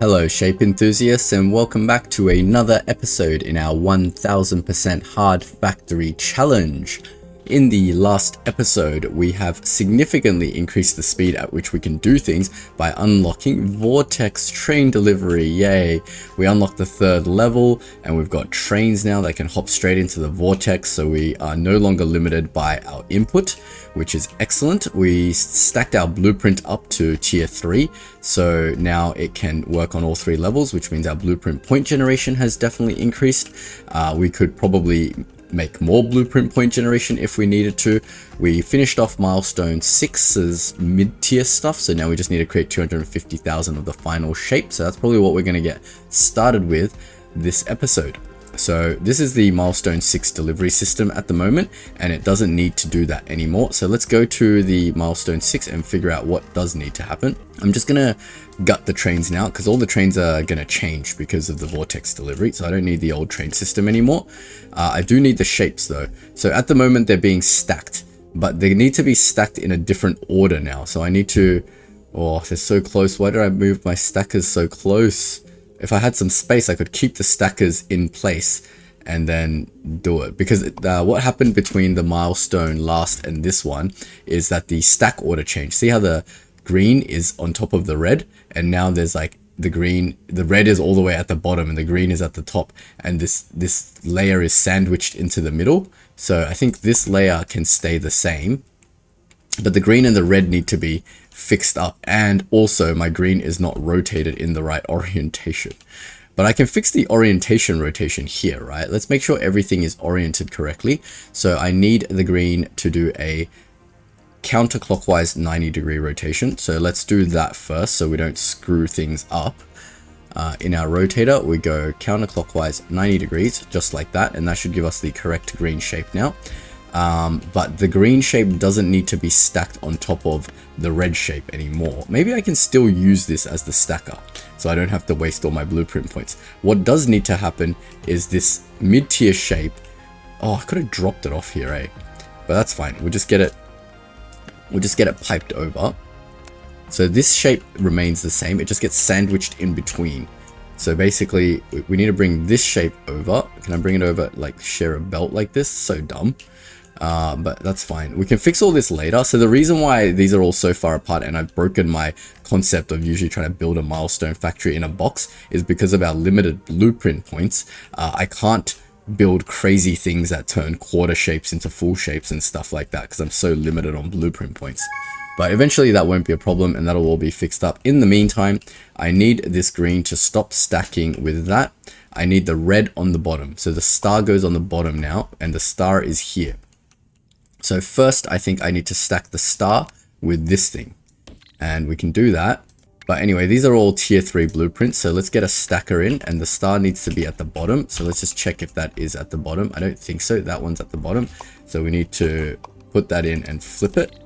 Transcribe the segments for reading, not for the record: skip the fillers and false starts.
Hello shape enthusiasts, and welcome back to another episode in our 1000% hard factory challenge. In the last episode, we have significantly increased the speed at which we can do things by unlocking vortex train delivery. Yay! We unlocked the third level and we've got trains now that can hop straight into the vortex, so we are no longer limited by our input, which is excellent. We stacked our blueprint up to tier 3, so now it can work on all 3 levels, which means our blueprint point generation has definitely increased. We could probably make more blueprint point generation if we needed to. We finished off milestone 6's mid-tier stuff, so now we just need to create 250,000 of the final shape. So that's probably what we're going to get started with this episode. So this is the milestone 6 delivery system at the moment, and it doesn't need to do that anymore. So let's go to the milestone 6 and figure out what does need to happen. I'm just gonna gut the trains now because all the trains are gonna change because of the vortex delivery, so I don't need the old train system anymore. I do need the shapes though. So at the moment they're being stacked, but they need to be stacked in a different order now. So I need to, oh, they're so close. Why did I move my stackers so close? If I had some space, I could keep the stackers in place and then do it. Because what happened between the milestone last and this one is that the stack order changed. See how the green is on top of the red? And now there's like the red is all the way at the bottom and the green is at the top. And this layer is sandwiched into the middle. So I think this layer can stay the same, but the green and the red need to be fixed up, and also my green is not rotated in the right orientation. But I can fix the orientation rotation here, right? Let's make sure everything is oriented correctly. So I need the green to do a counterclockwise 90-degree rotation. So let's do that first so we don't screw things up. In our rotator, we go counterclockwise 90 degrees, just like that, and that should give us the correct green shape now. But the green shape doesn't need to be stacked on top of the red shape anymore. Maybe I can still use this as the stacker, so I don't have to waste all my blueprint points. What does need to happen is this mid-tier shape. Oh, I could have dropped it off here, eh? But that's fine. We'll just get it piped over. So this shape remains the same. It just gets sandwiched in between. So basically, we need to bring this shape over. Can I bring it over, like share a belt like this? So dumb. But that's fine. We can fix all this later. So the reason why these are all so far apart and I've broken my concept of usually trying to build a milestone factory in a box is because of our limited blueprint points. I can't build crazy things that turn quarter shapes into full shapes and stuff like that because I'm so limited on blueprint points. But eventually that won't be a problem and that'll all be fixed up. In the meantime, I need this green to stop stacking with that. I need the red on the bottom. So the star goes on the bottom now and the star is here. So first, I think I need to stack the star with this thing, and we can do that. But anyway, these are all tier 3 blueprints. So let's get a stacker in, and the star needs to be at the bottom. So let's just check if that is at the bottom. I don't think so. That one's at the bottom. So we need to put that in and flip it.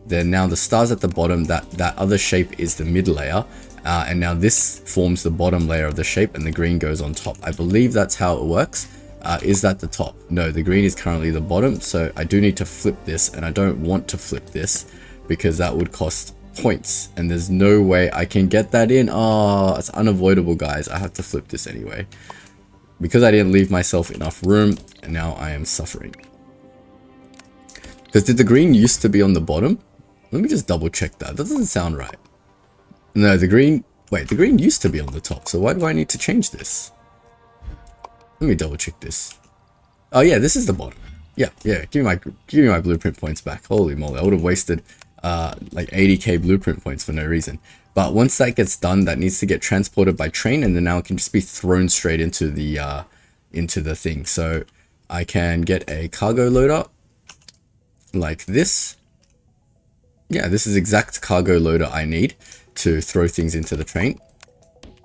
Then now the star's at the bottom. That other shape is the mid layer. And now this forms the bottom layer of the shape and the green goes on top. I believe that's how it works. Is that the top? No, the green is currently the bottom, so I do need to flip this, and I don't want to flip this because that would cost points, and there's no way I can get that in. Oh, it's unavoidable, guys. I have to flip this anyway because I didn't leave myself enough room, and now I am suffering. Because did the green used to be on the bottom? Let me just double check that. That doesn't sound right. No, the green used to be on the top, so why do I need to change this? Let me double check this. Oh yeah, this is the bottom. Yeah, give me my blueprint points back. Holy moly, I would have wasted like 80k blueprint points for no reason. But once that gets done, that needs to get transported by train, and then now it can just be thrown straight into the thing. So I can get a cargo loader like this. Yeah, this is exact cargo loader I need to throw things into the train.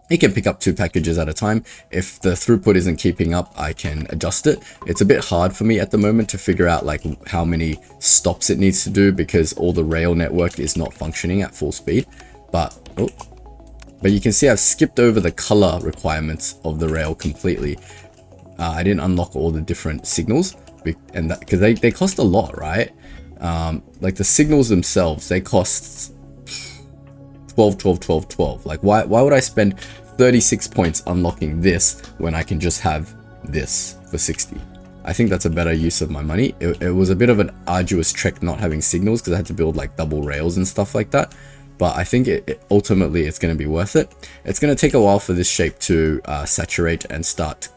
It can pick up 2 packages at a time. If the throughput isn't keeping up, I can adjust it. It's a bit hard for me at the moment to figure out like how many stops it needs to do because all the rail network is not functioning at full speed. But you can see I've skipped over the color requirements of the rail completely. I didn't unlock all the different signals, and that because they cost a lot, right? Like the signals themselves, they cost 12. Like why would I spend 36 points unlocking this when I can just have this for 60. I think that's a better use of my money. It was a bit of an arduous trek not having signals because I had to build like double rails and stuff like that. But I think ultimately it's going to be worth it. It's going to take a while for this shape to saturate and start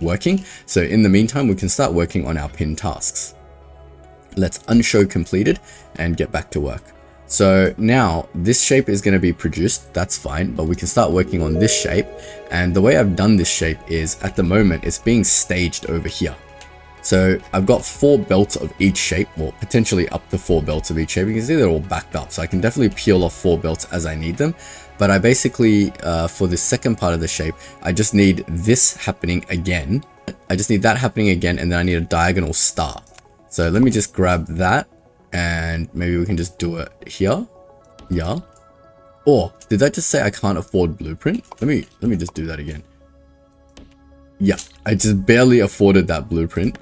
working. So in the meantime, we can start working on our pin tasks. Let's unshow completed and get back to work. So now this shape is going to be produced. That's fine, but we can start working on this shape. And the way I've done this shape is at the moment it's being staged over here. So I've got 4 belts of each shape, or potentially up to 4 belts of each shape. You can see they're all backed up, so I can definitely peel off 4 belts as I need them. But I basically, for the second part of the shape, I just need this happening again. I just need that happening again, and then I need a diagonal star. So let me just grab that, and maybe we can just do it here. Yeah. Or did I just say I can't afford blueprint? Let me just do that again. Yeah, I just barely afforded that blueprint.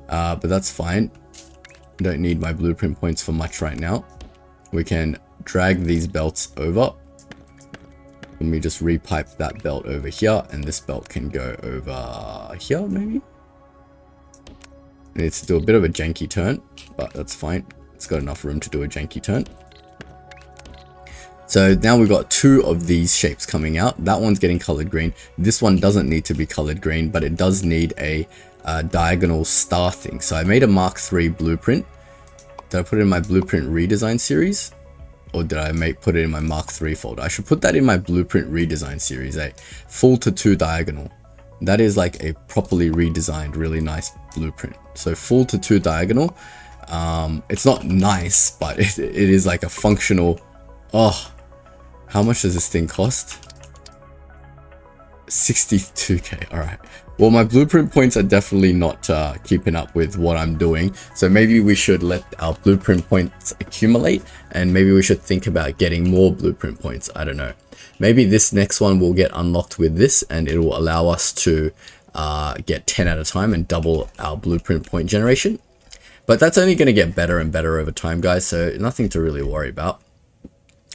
But that's fine. Don't need my blueprint points for much right now. We can drag these belts over. Let me just repipe that belt over here, and this belt can go over here maybe. It needs to do a bit of a janky turn, but that's fine. It's got enough room to do a janky turn. So now we've got 2 of these shapes coming out. That one's getting colored green. This one doesn't need to be colored green, but it does need a diagonal star thing. So I made a Mark III blueprint. Did I put it in my blueprint redesign series? Or did I put it in my Mark III folder? I should put that in my blueprint redesign series, full to 2 diagonal. That is like a properly redesigned, really nice blueprint. So full to 2 diagonal. It's not nice, but it is like a functional. Oh, how much does this thing cost? 62k. All right. Well, my blueprint points are definitely not keeping up with what I'm doing. So maybe we should let our blueprint points accumulate, and maybe we should think about getting more blueprint points. I don't know. Maybe this next one will get unlocked with this, and it will allow us to get 10 at a time and double our blueprint point generation. But that's only going to get better and better over time, guys. So nothing to really worry about.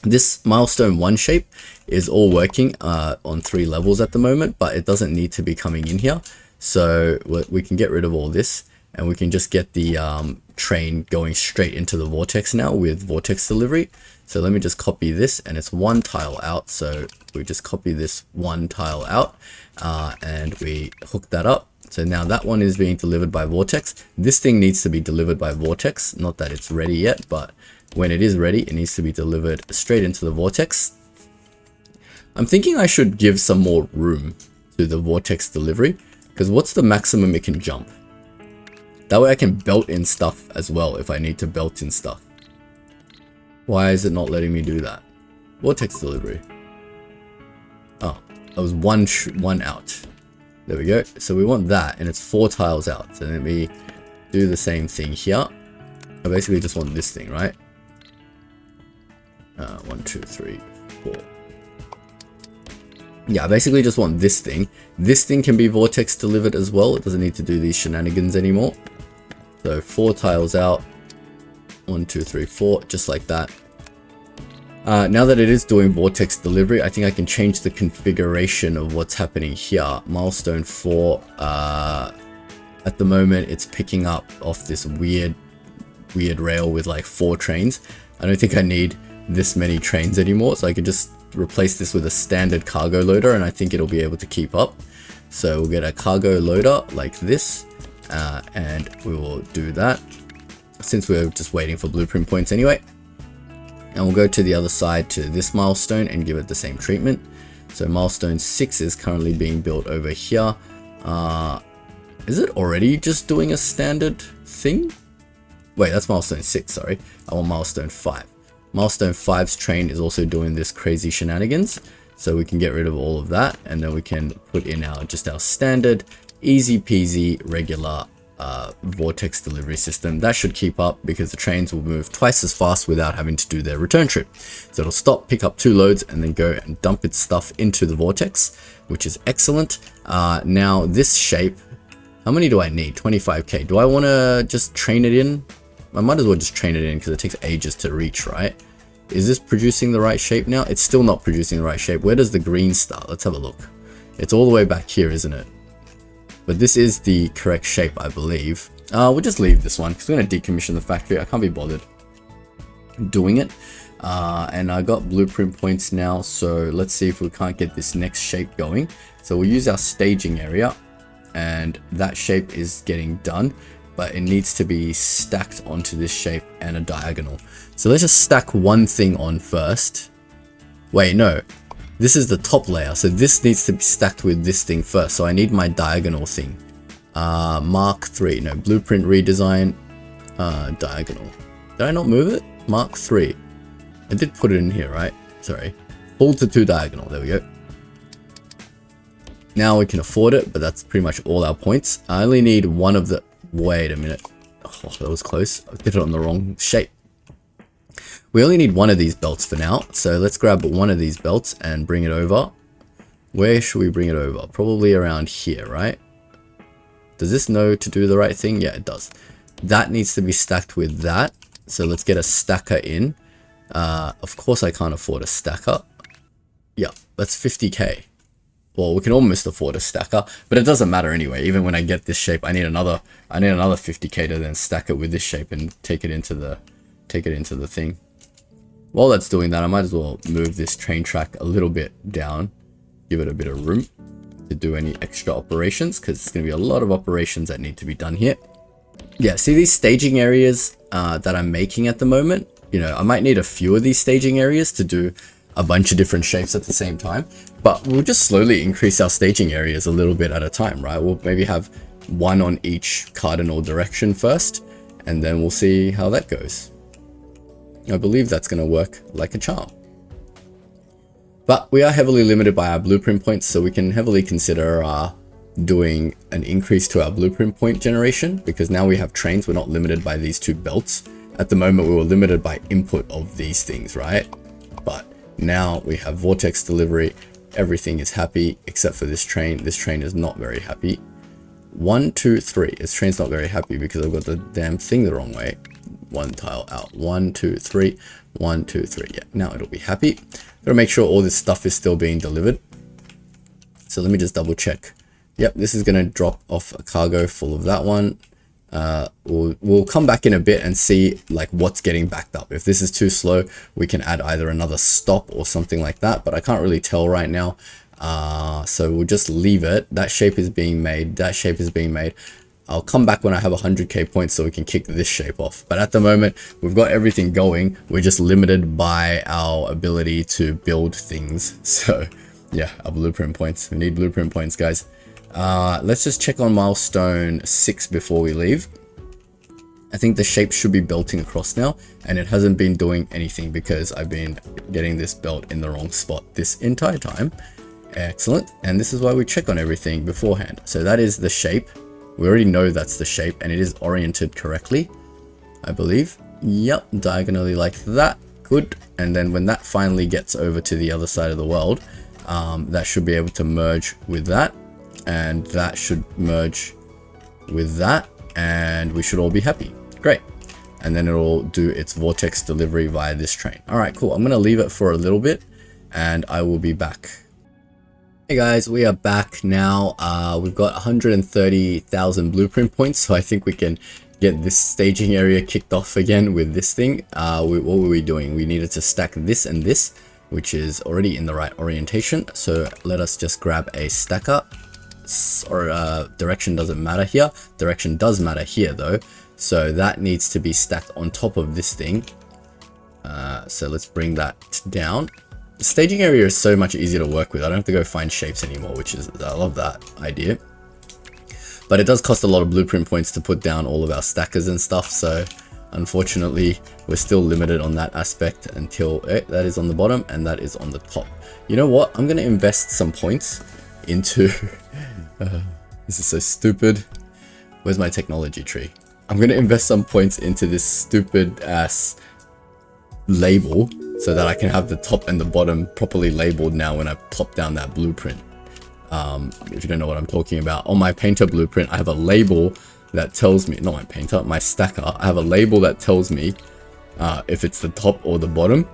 This milestone 1 shape is all working on 3 levels at the moment, but it doesn't need to be coming in here. So we can get rid of all this, and we can just get the train going straight into the vortex now with vortex delivery. So let me just copy this, and it's 1 tile out. So we just copy this 1 tile out, and we hook that up. So now that one is being delivered by vortex. This thing needs to be delivered by vortex. Not that it's ready yet, but when it is ready, it needs to be delivered straight into the vortex. I'm thinking I should give some more room to the vortex delivery, because what's the maximum it can jump? That way I can belt in stuff as well if I need to belt in stuff. Why is it not letting me do that? Vortex delivery. Oh, that was one out. There we go. So we want that, and it's 4 tiles out. So let me do the same thing here. I basically just want this thing, right? 1, 2, 3, 4. Yeah, I basically just want this thing. This thing can be vortex delivered as well. It doesn't need to do these shenanigans anymore. So 4 tiles out. 1, 2, 3, 4, just like that. Now that it is doing vortex delivery, I think I can change the configuration of what's happening here. Milestone 4, at the moment it's picking up off this weird rail with like 4 trains. I don't think I need this many trains anymore, so I can just replace this with a standard cargo loader, and I think it'll be able to keep up. So we'll get a cargo loader like this, and we will do that since we're just waiting for blueprint points anyway. And we'll go to the other side to this milestone and give it the same treatment. So milestone 6 is currently being built over here. Is it already just doing a standard thing? Wait, that's milestone 6, sorry. I want milestone 5. Milestone 5's train is also doing this crazy shenanigans. So we can get rid of all of that, and then we can put in our standard easy peasy regular vortex delivery system. That should keep up because the trains will move twice as fast without having to do their return trip. So it'll stop, pick up 2 loads, and then go and dump its stuff into the vortex, which is excellent. Now this shape, how many do I need? 25k. Do I want to just train it in? I might as well just train it in because it takes ages to reach, right? Is this producing the right shape now? It's still not producing the right shape. Where does the green start? Let's have a look. It's all the way back here, isn't it? But this is the correct shape, I believe. We'll just leave this one because we're going to decommission the factory. I can't be bothered doing it. And I got blueprint points now, so let's see if we can't get this next shape going. So we'll use our staging area, and that shape is getting done, but it needs to be stacked onto this shape and a diagonal. So let's just stack one thing on first. Wait, no, this is the top layer, so this needs to be stacked with this thing first. So I need my diagonal thing. Mark 3, no, blueprint redesign, diagonal. Did I not move it? Mark 3. I did put it in here, right? Sorry. Full to 2 diagonal. There we go. Now we can afford it, but that's pretty much all our points. I only need one of the... Wait a minute. Oh, that was close. I did it on the wrong shape. We only need one of these belts for now. So let's grab one of these belts and bring it over. Where should we bring it over? Probably around here, right? Does this know to do the right thing? Yeah, it does. That needs to be stacked with that. So let's get a stacker in. Of course I can't afford a stacker. Yeah, that's 50k. Well, we can almost afford a stacker, but it doesn't matter anyway. Even when I get this shape, I need another 50k to then stack it with this shape and take it into the thing. While that's doing that, I might as well move this train track a little bit down, give it a bit of room to do any extra operations, because it's going to be a lot of operations that need to be done here. Yeah, see these staging areas that I'm making at the moment? You know, I might need a few of these staging areas to do a bunch of different shapes at the same time, but we'll just slowly increase our staging areas a little bit at a time, right? We'll maybe have one on each cardinal direction first, and then we'll see how that goes. I believe that's going to work like a charm. But we are heavily limited by our blueprint points, so we can heavily consider doing an increase to our blueprint point generation, because now we have trains. We're not limited by these 2 belts. At the moment, we were limited by input of these things, right? But now we have vortex delivery. Everything is happy except for this train. This train is not very happy. 1, 2, 3. This train's not very happy because I've got the damn thing the wrong way. 1 tile out. 1, 2, 3. 1, 2, 3. Yeah, now it'll be happy. Gotta make sure all this stuff is still being delivered. So let me just double check. Yep, this is gonna drop off a cargo full of that one. We'll come back in a bit and see like what's getting backed up. If this is too slow, we can add either another stop or something like that, but I can't really tell right now. So we'll just leave it. That shape is being made. That shape is being made. I'll come back when I have 100k points so we can kick this shape off. But at the moment, we've got everything going. We're just limited by our ability to build things. So yeah, our blueprint points. We need blueprint points, guys. Let's just check on milestone 6 before we leave. I think the shape should be belting across now, and it hasn't been doing anything because I've been getting this belt in the wrong spot this entire time. Excellent. And this is why we check on everything beforehand. So that is the shape. We already know that's the shape, and it is oriented correctly, I believe. Yep, diagonally like that. Good. And then when that finally gets over to the other side of the world, that should be able to merge with that. And that should merge with that, and we should all be happy. Great. And then it'll do its vortex delivery via this train. All right, cool. I'm going to leave it for a little bit, and I will be back. Hey guys, we are back now. We've got 130,000 blueprint points, so I think we can get this staging area kicked off again with this thing. What were we doing? We needed to stack this and this, which is already in the right orientation. So let us just grab a stacker. Or direction doesn't matter here. Direction does matter here though, so that needs to be stacked on top of this thing. So let's bring that down. The staging area is so much easier to work with. I don't have to go find shapes anymore, which is, I love that idea. But it does cost a lot of blueprint points to put down all of our stackers and stuff, so unfortunately we're still limited on that aspect until that is on the bottom and that is on the top. You know what, I'm going to invest some points into this is so stupid. Where's my technology tree? I'm going to invest some points into this stupid ass label so that I can have the top and the bottom properly labeled now when I plop down that blueprint. If you don't know what I'm talking about, on my painter blueprint I have a label that tells me, not my painter, my stacker, I have a label that tells me if it's the top or the bottom.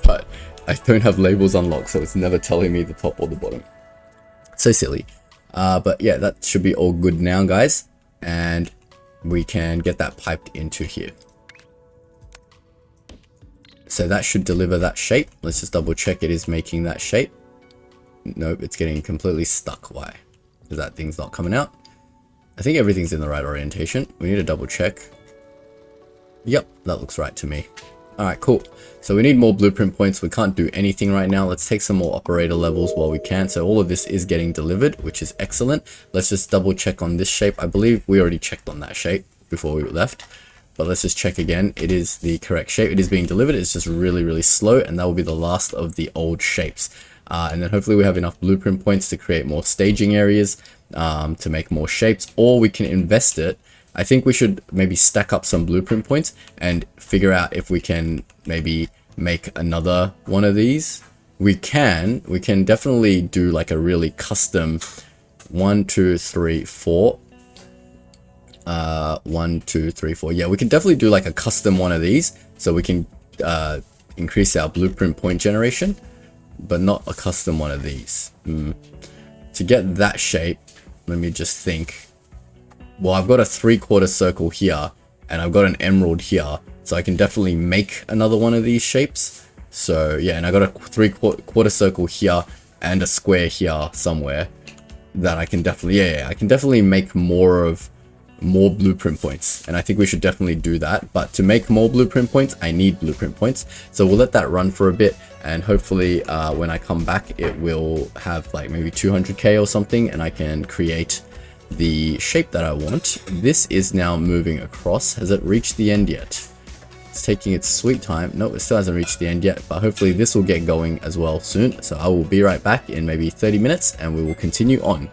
but I don't have labels unlocked, so it's never telling me the top or the bottom. So silly. But yeah, that should be all good now, guys. And we can get that piped into here. So that should deliver that shape. Let's just double check it is making that shape. Nope, it's getting completely stuck. Why? Because that thing's not coming out. I think everything's in the right orientation. We need to double check. Yep, that looks right to me. Alright, cool. So we need more blueprint points. We can't do anything right now. Let's take some more operator levels while we can. So all of this is getting delivered, which is excellent. Let's just double check on this shape. I believe we already checked on that shape before we left. But let's just check again. It is the correct shape. It is being delivered. It's just really, really slow. And that will be the last of the old shapes. And then hopefully we have enough blueprint points to create more staging areas, to make more shapes, or we can invest it. I think we should maybe stack up some blueprint points and figure out if we can maybe make another one of these. We can definitely do like a really custom 1, 2, 3, 4. 1, 2, 3, 4. Yeah, we can definitely do like a custom one of these, so we can increase our blueprint point generation, but not a custom one of these. To get that shape, let me just think. Well, I've got a 3/4 circle here, and I've got an emerald here, so I can definitely make another one of these shapes. So yeah, and I got a 3/4 circle here and a square here somewhere that I can definitely, I can definitely make more blueprint points, and I think we should definitely do that. But to make more blueprint points, I need blueprint points, so we'll let that run for a bit, and hopefully when I come back it will have like maybe 200k or something, and I can create the shape that I want. This is now moving across. Has it reached the end yet? It's taking its sweet time. No, it still hasn't reached the end yet, but hopefully this will get going as well soon. So I will be right back in maybe 30 minutes and we will continue on.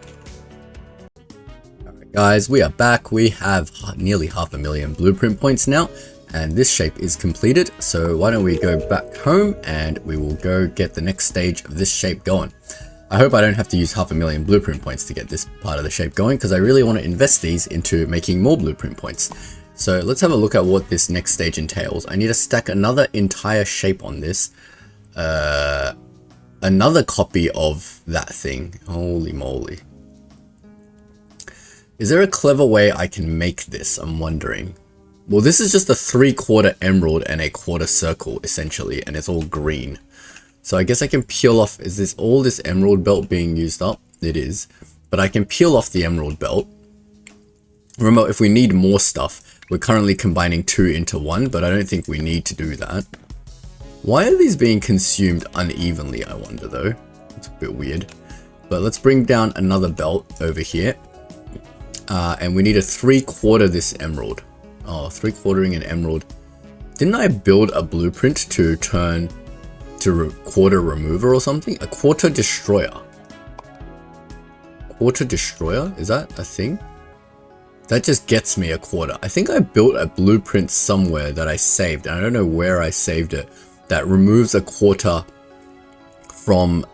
Alright guys, we are back. We have nearly 500,000 blueprint points now, and this shape is completed. So why don't we go back home and we will go get the next stage of this shape going. I hope I don't have to use 500,000 blueprint points to get this part of the shape going, because I really want to invest these into making more blueprint points. So let's have a look at what this next stage entails. I need to stack another entire shape on this. Another copy of that thing. Holy moly. Is there a clever way I can make this? I'm wondering. Well, this is just a 3/4 emerald and a 1/4 circle, essentially, and it's all green. So I guess I can peel off, is this all this emerald belt being used up? It is. But I can peel off the emerald belt. Remember, if we need more stuff, we're currently combining 2 into 1, but I don't think we need to do that. Why are these being consumed unevenly, I wonder though? It's a bit weird. But let's bring down another belt over here. And we need to 3/4 this emerald. Oh, 3/4ing an emerald. Didn't I build a blueprint to turn to 1/4 remover or something? A 1/4 destroyer. 1/4 destroyer? Is that a thing? That just gets me a 1/4. I think I built a blueprint somewhere that I saved, and I don't know where I saved it, that removes a 1/4 from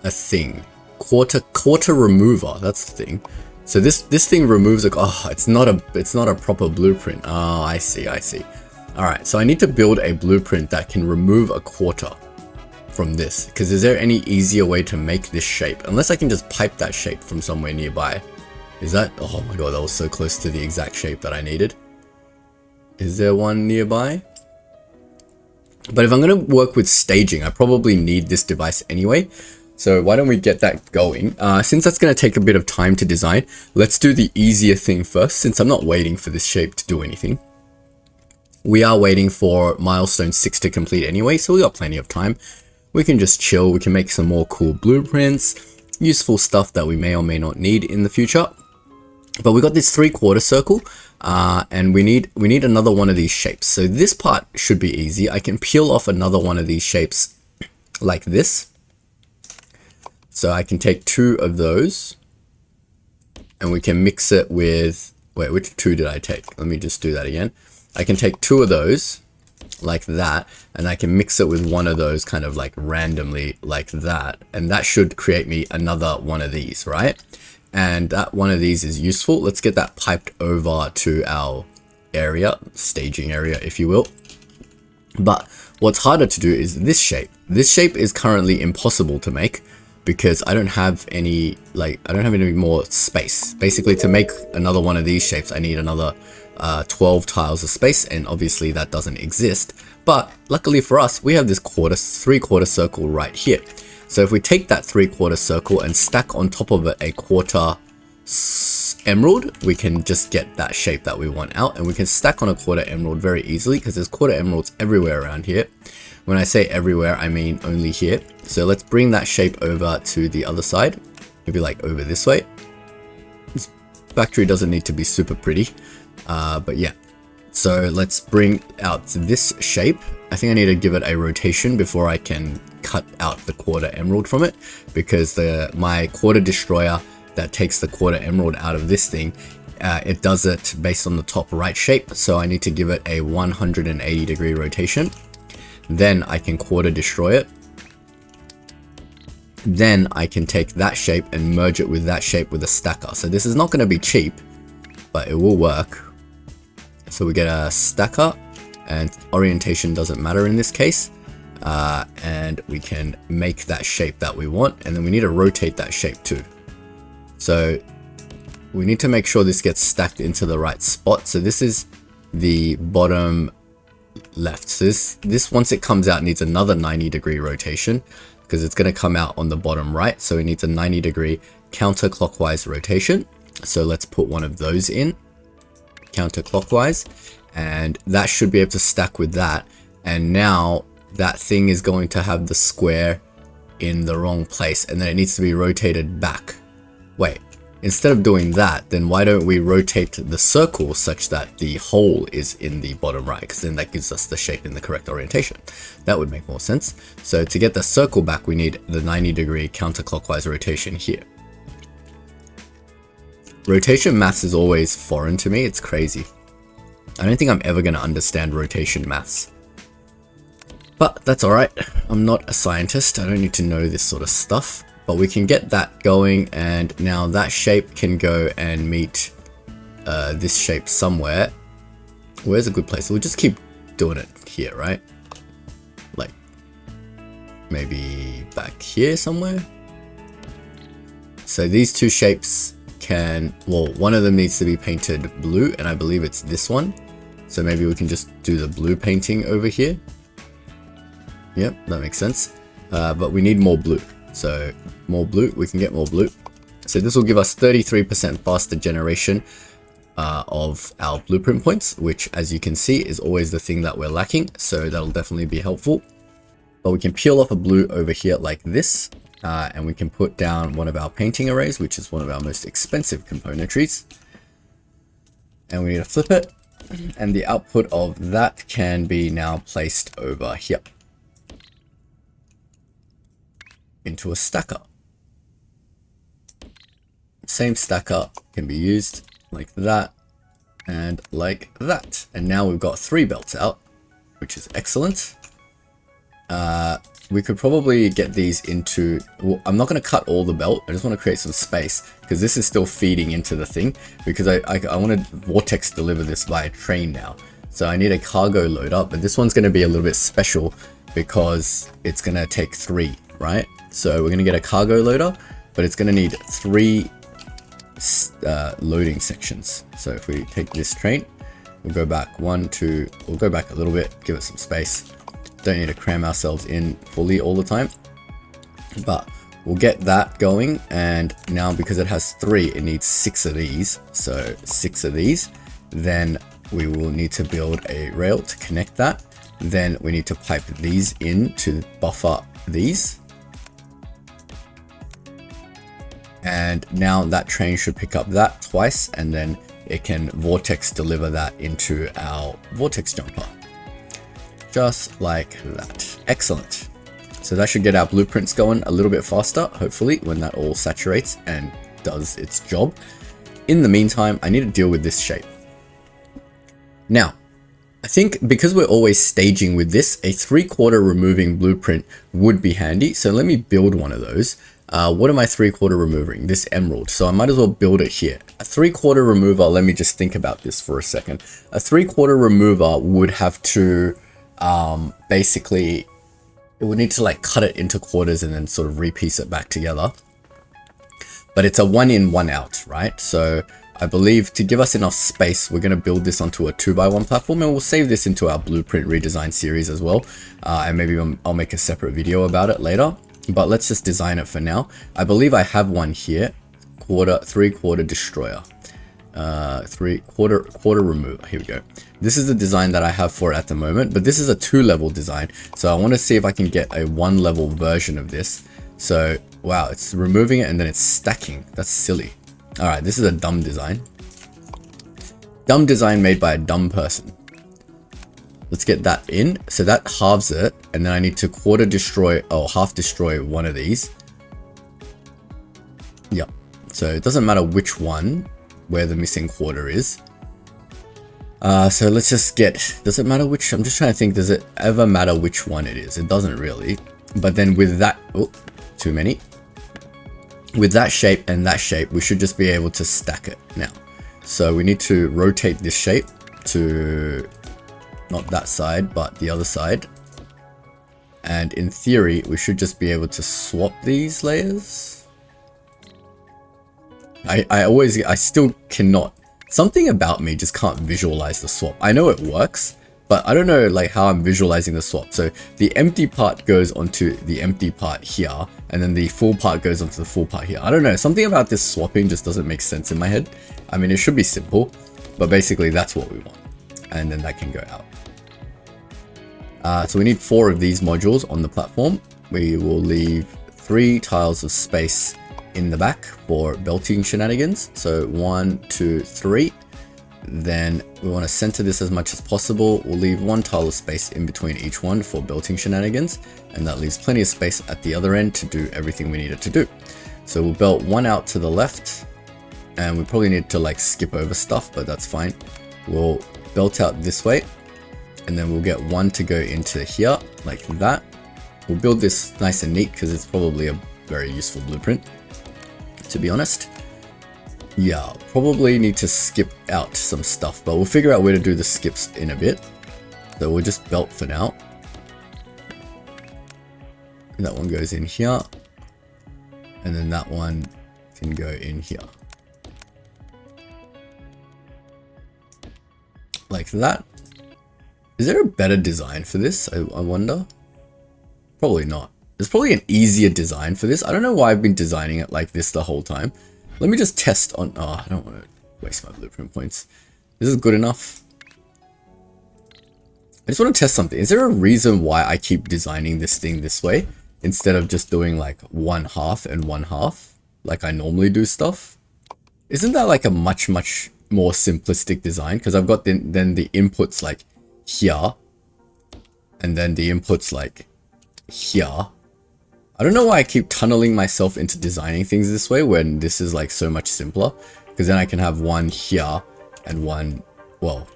a thing. 1/4 remover, that's the thing. So this thing removes a, oh, it's not a proper blueprint. Oh, I see. Alright, so I need to build a blueprint that can remove a 1/4 from this, because is there any easier way to make this shape? Unless I can just pipe that shape from somewhere nearby. Is that, oh my god, that was so close to the exact shape that I needed. Is there one nearby? But if I'm going to work with staging, I probably need this device anyway. So why don't we get that going? Since that's going to take a bit of time to design, let's do the easier thing first, since I'm not waiting for this shape to do anything. We are waiting for milestone 6 to complete anyway, so we got plenty of time. We can just chill, we can make some more cool blueprints, useful stuff that we may or may not need in the future. But we got this 3/4 circle, and we need another one of these shapes. So this part should be easy. I can peel off another one of these shapes like this. So I can take 2 of those, and we can mix it with, wait, which 2 did I take? Let me just do that again. I can take 2 of those like that, and I can mix it with one of those kind of like randomly like that, and that should create me another one of these, right? And that one of these is useful. Let's get that piped over to our area, staging area, if you will. But What's harder to do is this shape. This shape is currently impossible to make because I don't have any, I don't have any more space. Basically, to make another one of these shapes, I need another 12 tiles of space, and obviously that doesn't exist. But luckily for us, we have this 3/4 circle right here. So if we take that 3/4 circle and stack on top of it a 1/4 emerald, we can just get that shape that we want out, and we can stack on a 1/4 emerald very easily because there's 1/4 emeralds everywhere around here. When I say everywhere, I mean only here. So let's bring that shape over to the other side, maybe like over this way. This factory doesn't need to be super pretty, but yeah. So let's bring out this shape. I think I need to give it a rotation before I can cut out the 1/4 emerald from it, because my 1/4 destroyer that takes the 1/4 emerald out of this thing, it does it based on the top right shape. So I need to give it a 180-degree rotation. Then I can 1/4 destroy it. Then I can take that shape and merge it with that shape with a stacker. So this is not going to be cheap, but it will work. So we get a stacker, and orientation doesn't matter in this case. And we can make that shape that we want, and then we need to rotate that shape too. So we need to make sure this gets stacked into the right spot. So this is the bottom left. So this once it comes out needs another 90-degree rotation because it's going to come out on the bottom right. So it needs a 90-degree counterclockwise rotation. So let's put one of those in counterclockwise, and that should be able to stack with that. And now that thing is going to have the square in the wrong place, and then it needs to be rotated back. Wait, instead of doing that, then why don't we rotate the circle such that the hole is in the bottom right, because then that gives us the shape in the correct orientation. That would make more sense. So to get the circle back, we need the 90-degree counterclockwise rotation here. Rotation maths is always foreign to me. It's crazy. I don't think I'm ever going to understand rotation maths. But that's alright. I'm not a scientist. I don't need to know this sort of stuff. But we can get that going, and now that shape can go and meet this shape somewhere. Where's a good place? We'll just keep doing it here, right? Like maybe back here somewhere. So these two shapes can, well, one of them needs to be painted blue, and I believe it's this one. So maybe we can just do the blue painting over here. Yep, that makes sense. But we need more blue. So more blue, we can get more blue. So this will give us 33% faster generation of our blueprint points, which as you can see is always the thing that we're lacking. So that'll definitely be helpful. But we can peel off a blue over here like this, and we can put down one of our painting arrays, which is one of our most expensive componentries. And we need to flip it, and the output of that can be now placed over here into a stacker. Same stacker can be used like that and like that. And now we've got 3 belts out, which is excellent. We could probably get these into, well, I'm not going to cut all the belt. I just want to create some space because this is still feeding into the thing, because I want to vortex deliver this via train now. So I need a cargo loader, but this one's going to be a little bit special because it's going to take 3, right? So we're going to get a cargo loader, but it's going to need 3 loading sections. So if we take this train, we'll go back 1, 2, we'll go back a little bit, give it some space. Don't need to cram ourselves in fully all the time, but we'll get that going. And now because it has 3, it needs 6 of these. So 6 of these, then we will need to build a rail to connect that. Then we need to pipe these in to buffer these. And now that train should pick up that twice, and then it can vortex deliver that into our vortex jumper. Just like that. Excellent. So that should get our blueprints going a little bit faster, hopefully, when that all saturates and does its job. In the meantime, I need to deal with this shape. Now, I think because we're always staging with this, a 3/4 removing blueprint would be handy. So let me build one of those. What am I 3/4 removing? This emerald. So I might as well build it here. A 3/4 remover, let me just think about this for a second. A 3/4 remover would have to basically it would need to like cut it into quarters and then sort of repiece it back together. But it's a 1 in 1 out, right? So I believe to give us enough space, we're going to build this onto a 2x1 platform, and we'll save this into our blueprint redesign series as well. And maybe I'll make a separate video about it later, but let's just design it for now. I believe I have one here, 3/4 destroyer, 3/4 remover. Here we go. This is the design that I have for it at the moment, but this is a 2-level design. So I want to see if I can get a 1-level version of this. So wow, it's removing it and then it's stacking. That's silly. All right, this is a dumb design. Dumb design made by a dumb person. Let's get that in. So that halves it, and then I need to half destroy one of these. Yep. So it doesn't matter which one, where the missing quarter is. So let's just get, does it matter which, I'm just trying to think, does it ever matter which one it is? It doesn't really. But then with that, oh, too many. With that shape and that shape, we should just be able to stack it now. So we need to rotate this shape to not that side, but the other side. And in theory, we should just be able to swap these layers. I still cannot, something about me just can't visualize the swap. I know it works, but I don't know like how I'm visualizing the swap. So the empty part goes onto the empty part here, and then the full part goes onto the full part here. I don't know, something about this swapping just doesn't make sense in my head. I mean, it should be simple, but basically that's what we want. And then that can go out. So we need 4 of these modules on the platform. We will leave 3 tiles of space in the back for belting shenanigans. So 1, 2, 3. Then we want to center this as much as possible. We'll leave 1 tile of space in between each one for belting shenanigans, and that leaves plenty of space at the other end to do everything we need it to do. So we'll belt 1 out to the left, and we probably need to like skip over stuff, but that's fine. We'll belt out this way, and then we'll get 1 to go into here like that. We'll build this nice and neat because it's probably a very useful blueprint, to be honest. Yeah, probably need to skip out some stuff, but we'll figure out where to do the skips in a bit. So we'll just belt for now. And that one goes in here, and then that one can go in here. Like that. Is there a better design for this? I wonder. Probably not. There's probably an easier design for this. I don't know why I've been designing it like this the whole time. Let me just test on, oh, I don't want to waste my blueprint points. This is good enough. I just want to test something. Is there a reason why I keep designing this thing this way instead of just doing like 1/2 and 1/2 like I normally do stuff? Isn't that like a much more simplistic design? Because I've got then the inputs like here, and then the inputs like here. I don't know why I keep tunneling myself into designing things this way when this is like so much simpler, because then I can have 1 here and 1, well,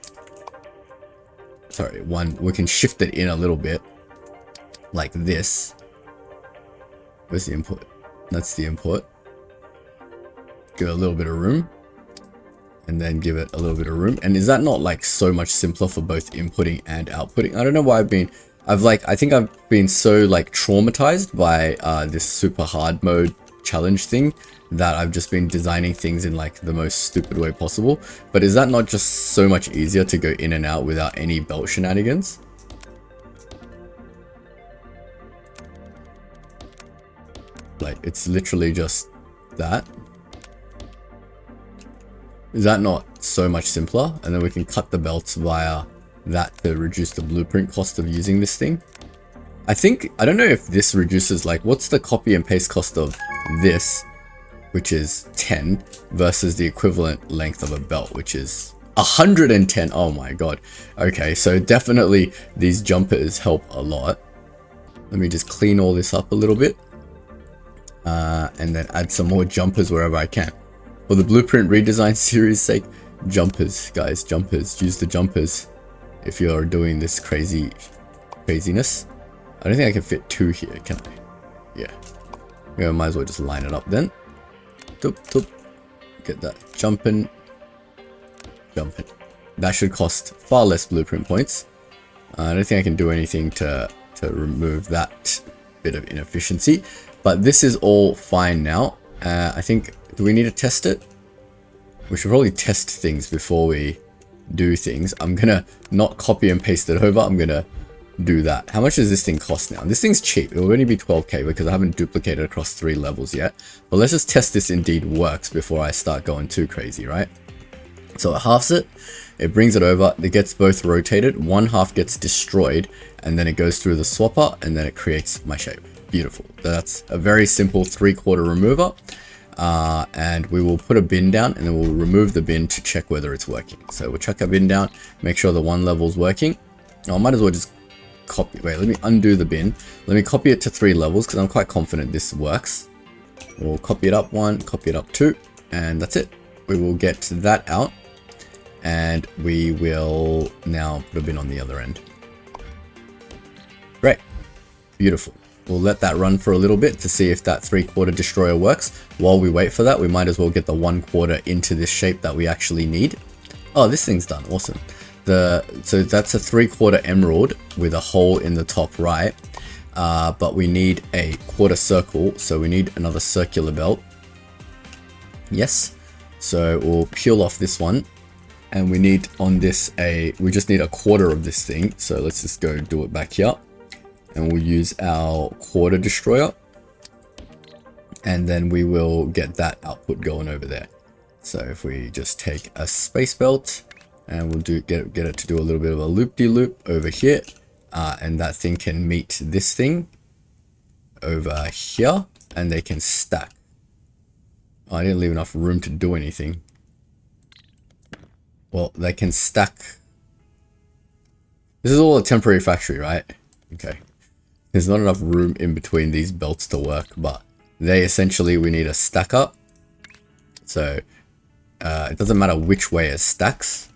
sorry, 1, we can shift it in a little bit like this. Where's the input? That's the input. Give it a little bit of room, and then give it a little bit of room. And is that not like so much simpler for both inputting and outputting? I don't know why I think I've been so like traumatized by this super hard mode challenge thing that I've just been designing things in like the most stupid way possible. But is that not just so much easier to go in and out without any belt shenanigans? Like, it's literally just that. Is that not so much simpler? And then we can cut the belts via that to reduce the blueprint cost of using this thing. I don't know if this reduces, like, what's the copy and paste cost of this, which is 10, versus the equivalent length of a belt, which is 110. Oh my god. Okay, so definitely these jumpers help a lot. Let me just clean all this up a little bit, and then add some more jumpers wherever I can. For the blueprint redesign series sake, jumpers, guys, jumpers. Use the jumpers if you're doing this craziness. I don't think I can fit 2 here, can I? Yeah. Yeah, might as well just line it up then. Toop, toop. Get that jumping. Jumping. That should cost far less blueprint points. I don't think I can do anything to remove that bit of inefficiency, but this is all fine now. I think, do we need to test it? We should probably test things before we do things. I'm gonna not copy and paste it over. I'm gonna do that. How much does this thing cost now? This thing's cheap. It will only be 12k because I haven't duplicated across 3 levels yet. But let's just test this indeed works before I start going too crazy, right? So it halves it, it brings it over, it gets both rotated, one half gets destroyed, and then it goes through the swapper, and then it creates my shape. Beautiful. That's a very simple 3/4 remover. And we will put a bin down, and then we'll remove the bin to check whether it's working. So we'll chuck a bin down, make sure the one level's working. I might as well just copy, wait, let me undo the bin. Let me copy it to 3 levels because I'm quite confident this works. We'll copy it up 1, copy it up 2, and that's it. We will get that out. And we will now put a bin on the other end. Great. Beautiful. We'll let that run for a little bit to see if that 3/4 destroyer works. While we wait for that, we might as well get the 1/4 into this shape that we actually need. Oh, this thing's done. Awesome. So that's a 3/4 emerald with a hole in the top right. But we need a 1/4 circle. So we need another circular belt. Yes. So we'll peel off this one. And we need on this we just need a 1/4 of this thing. So let's just go do it back here. And we'll use our 1/4 destroyer. And then we will get that output going over there. So if we just take a space belt and we'll get it to do a little bit of a loop-de-loop over here. And that thing can meet this thing over here. And they can stack. Oh, I didn't leave enough room to do anything. Well, they can stack. This is all a temporary factory, right? Okay. There's not enough room in between these belts to work, but they essentially, we need a stacker. So it doesn't matter which way it stacks,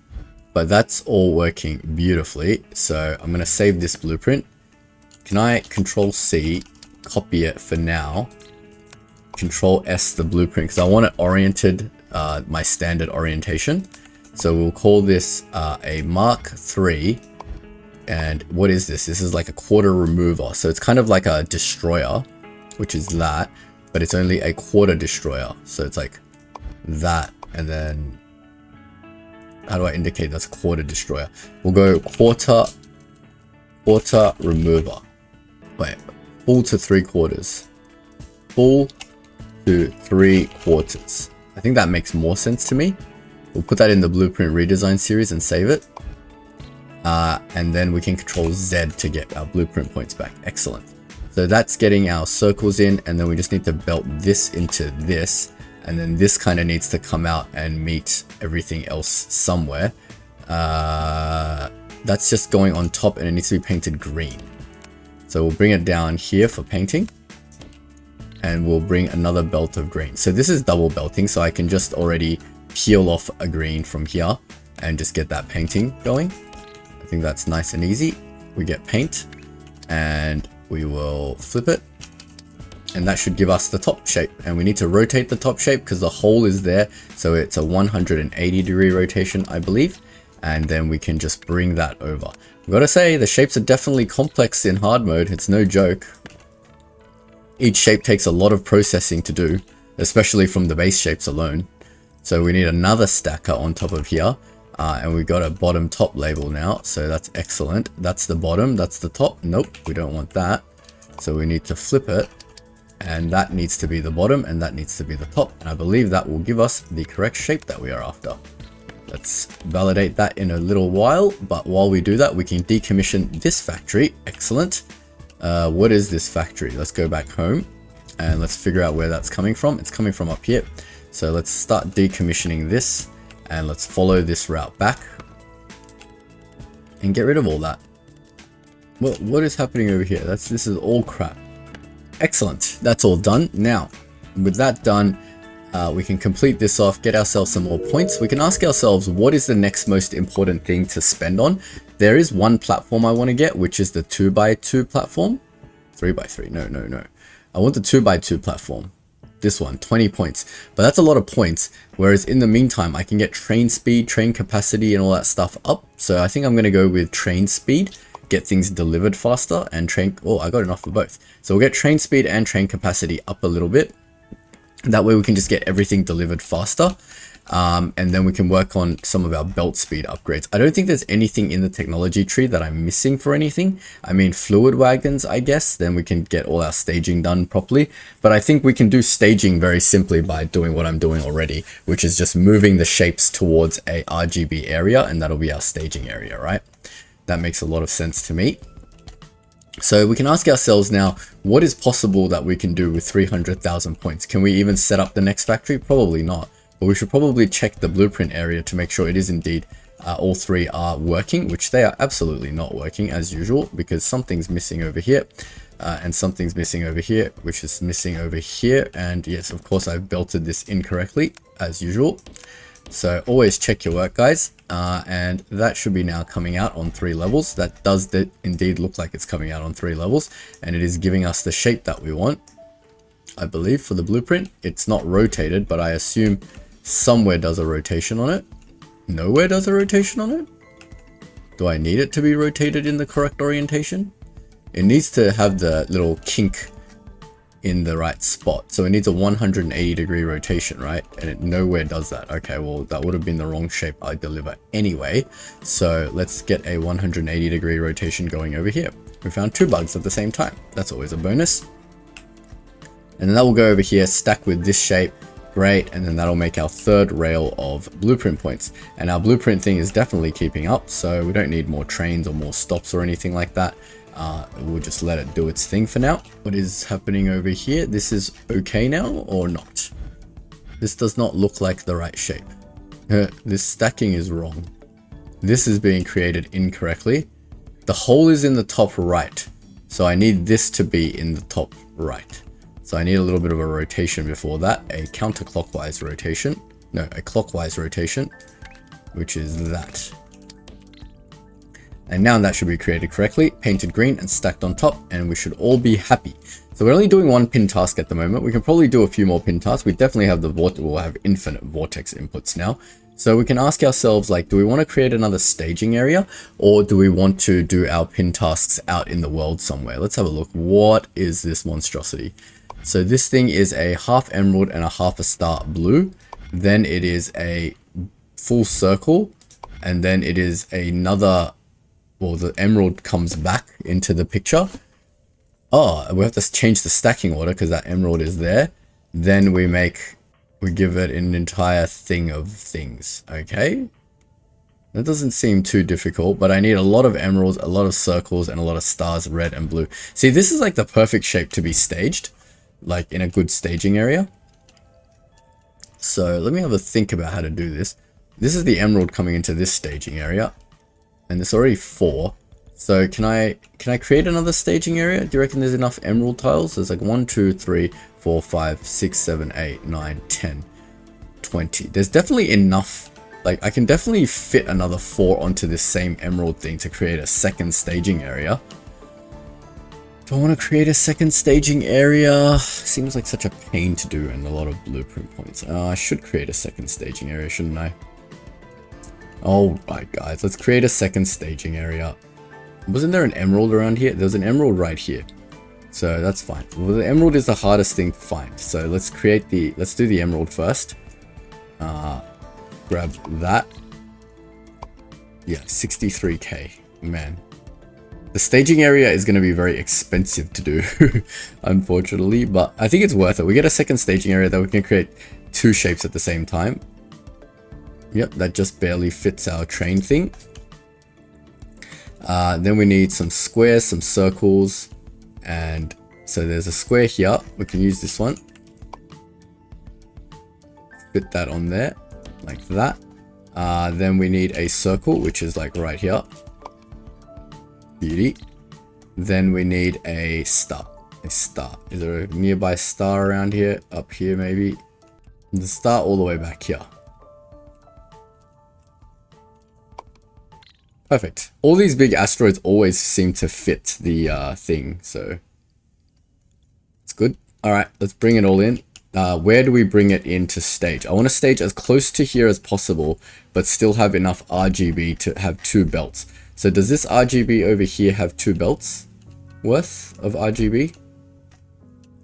but that's all working beautifully. So I'm going to save this blueprint. Can I Control C, copy it for now, Control S the blueprint, because I want it oriented, my standard orientation. So we'll call this a Mark III. And what is this? This is like a 1/4 remover. So it's kind of like a destroyer, which is that, but it's only a 1/4 destroyer. So it's like that. And then how do I indicate that's a 1/4 destroyer? We'll go 1/4 remover. Wait, full to 3/4. Full to 3/4. I think that makes more sense to me. We'll put that in the blueprint redesign series and save it. And then we can Control Z to get our blueprint points back. Excellent. So that's getting our circles in, and then we just need to belt this into this. And then this kind of needs to come out and meet everything else somewhere. That's just going on top, and it needs to be painted green. So we'll bring it down here for painting. And we'll bring another belt of green. So this is double belting, so I can just already peel off a green from here and just get that painting going. I think that's nice and easy. We get paint and we will flip it, and that should give us the top shape. And we need to rotate the top shape because the hole is there, so it's a 180-degree rotation, I believe. And then we can just bring that over. I've got to say, the shapes are definitely complex in hard mode. It's no joke. Each shape takes a lot of processing to do, especially from the base shapes alone. So we need another stacker on top of here. And we got a bottom top label now. So that's excellent. That's the bottom. That's the top. Nope, we don't want that. So we need to flip it. And that needs to be the bottom, and that needs to be the top. And I believe that will give us the correct shape that we are after. Let's validate that in a little while. But while we do that, we can decommission this factory. Excellent. What is this factory? Let's go back home and let's figure out where that's coming from. It's coming from up here. So let's start decommissioning this, and let's follow this route back and get rid of all that. Well, what is happening over here? This is all crap. Excellent. That's all done. Now, with that done, we can complete this off, get ourselves some more points. We can ask ourselves, what is the next most important thing to spend on? There is one platform I want to get, which is the 2x2 platform. 3x3, no. I want the 2x2 platform. This one, 20 points. But that's a lot of points. Whereas in the meantime, I can get train speed, train capacity, and all that stuff up. So I think I'm going to go with train speed. get things delivered faster and train. Oh, I got enough for both. So we'll get train speed and train capacity up a little bit. That way we can just get everything delivered faster. And then we can work on some of our belt speed upgrades. I don't think there's anything in the technology tree that I'm missing for anything. I mean, fluid wagons, I guess, then we can get all our staging done properly. But I think we can do staging very simply by doing what I'm doing already, which is just moving the shapes towards a RGB area, and that'll be our staging area, right? That makes a lot of sense to me. So we can ask ourselves now, what is possible that we can do with 300,000 points? Can we even set up the next factory? Probably not. But we should probably check the blueprint area to make sure it is indeed all three are working, which they are absolutely not working as usual, because something's missing over here and something's missing over here, which is missing over here. And yes, of course, I've belted this incorrectly as usual. So always check your work, guys. And that should be now coming out on 3 levels. That does indeed look like it's coming out on 3 levels, and it is giving us the shape that we want, I believe, for the blueprint. It's not rotated, but I assume somewhere does a rotation on it. Nowhere does a rotation on it. Do I need it to be rotated in the correct orientation? It needs to have the little kink in the right spot. So it needs a 180-degree rotation, right? And it nowhere does that. Okay, well, that would have been the wrong shape I deliver anyway. So let's get a 180-degree rotation going over here. We found 2 bugs at the same time. That's always a bonus. And then that will go over here, stack with this shape. Great, and then that'll make our 3rd rail of blueprint points. And our blueprint thing is definitely keeping up, so we don't need more trains or more stops or anything like that. We'll just let it do its thing for now. What is happening over here? This is okay now or not? This does not look like the right shape. This stacking is wrong. This is being created incorrectly. The hole is in the top right, so I need this to be in the top right. So I need a little bit of a rotation before that, a counterclockwise rotation. No, a clockwise rotation, which is that. And now that should be created correctly, painted green and stacked on top, and we should all be happy. So we're only doing 1 pin task at the moment. We can probably do a few more pin tasks. We definitely have we'll have infinite vortex inputs now. So we can ask ourselves, like, do we want to create another staging area, or do we want to do our pin tasks out in the world somewhere? Let's have a look. What is this monstrosity? So this thing is a half emerald and a half a star blue. Then it is a full circle. And then it is another, well, the emerald comes back into the picture. Oh, we have to change the stacking order because that emerald is there. Then we give it an entire thing of things. Okay. That doesn't seem too difficult, but I need a lot of emeralds, a lot of circles, and a lot of stars, red and blue. See, this is like the perfect shape to be staged. Like in a good staging area. So let me have a think about how to do this. This is the emerald coming into this staging area, and there's already 4. So can I create another staging area? Do you reckon there's enough emerald tiles? There's like 1, 2, 3, 4, 5, 6, 7, 8, 9, 10, 20. There's definitely enough. Like I can definitely fit another 4 onto this same emerald thing to create a second staging area. Do I want to create a second staging area? Seems like such a pain to do and a lot of blueprint points. I should create a second staging area, shouldn't I? Alright guys, let's create a second staging area. Wasn't there an emerald around here? There's an emerald right here. So that's fine. Well, the emerald is the hardest thing to find. So let's do the emerald first. Grab that. Yeah, 63k. Man. The staging area is going to be very expensive to do, unfortunately, but I think it's worth it. We get a second staging area that we can create 2 shapes at the same time. Yep, that just barely fits our train thing. Then we need some squares, some circles, and so there's a square here. We can use this one. Fit that on there, like that. Then we need a circle, which is like right here. Beauty. Then we need a star. Is there a nearby star around here? Up here maybe? The star all the way back here. Perfect. All these big asteroids always seem to fit the thing, so it's good. All right, let's bring it all in. Where do we bring it in to stage? I want to stage as close to here as possible, but still have enough RGB to have 2 belts. So does this RGB over here have 2 belts worth of RGB?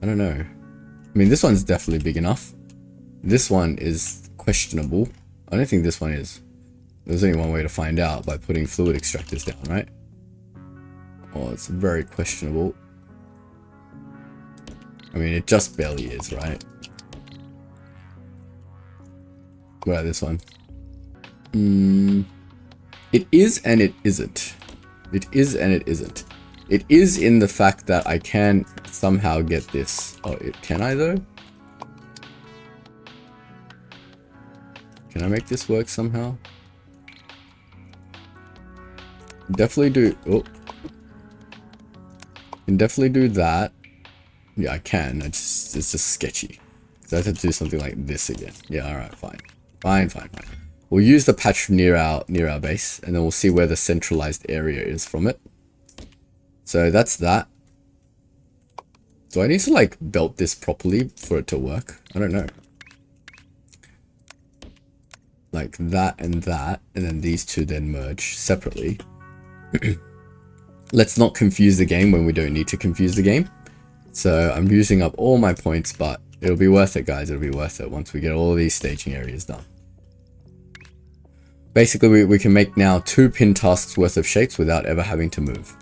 I don't know. I mean, this one's definitely big enough. This one is questionable. I don't think this one is. There's only one way to find out, by putting fluid extractors down, right? Oh, it's very questionable. I mean, it just barely is, right? What about this one? It is and it isn't. It is and it isn't. It is in the fact that I can somehow get this. Oh, can I though? Can I make this work somehow? Definitely do. Oh, can definitely do that. Yeah, I can. It's just sketchy. So I have to do something like this again. Yeah, all right, fine. Fine. We'll use the patch near our base, and then we'll see where the centralized area is from it. So that's that. Do I need to like belt this properly for it to work? I don't know. Like that, and then these two then merge separately. Let's not confuse the game when we don't need to confuse the game. So I'm using up all my points, but it'll be worth it, guys. It'll be worth it once we get all these staging areas done. Basically, we can make now 2 pin tasks worth of shapes without ever having to move.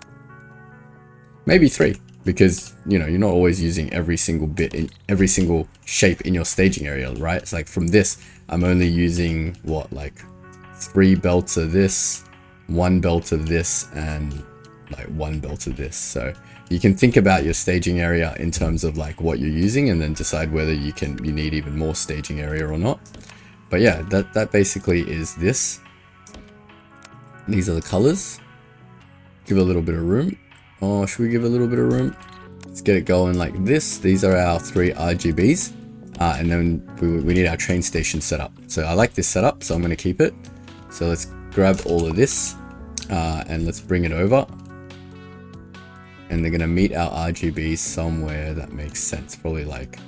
Maybe 3, because, you know, you're not always using every single bit in every single shape in your staging area, right? It's like from this, I'm only using, what, like 3 belts of this, 1 belt of this, and like 1 belt of this. So you can think about your staging area in terms of like what you're using, and then decide whether you need even more staging area or not. But yeah, that basically is this. These are the colors. Give it a little bit of room. Oh, should we give it a little bit of room? Let's get it going like this. These are our 3 RGBs. And then we need our train station set up. So I like this setup, so I'm going to keep it. So let's grab all of this and let's bring it over. And they're going to meet our RGBs somewhere that makes sense. Probably like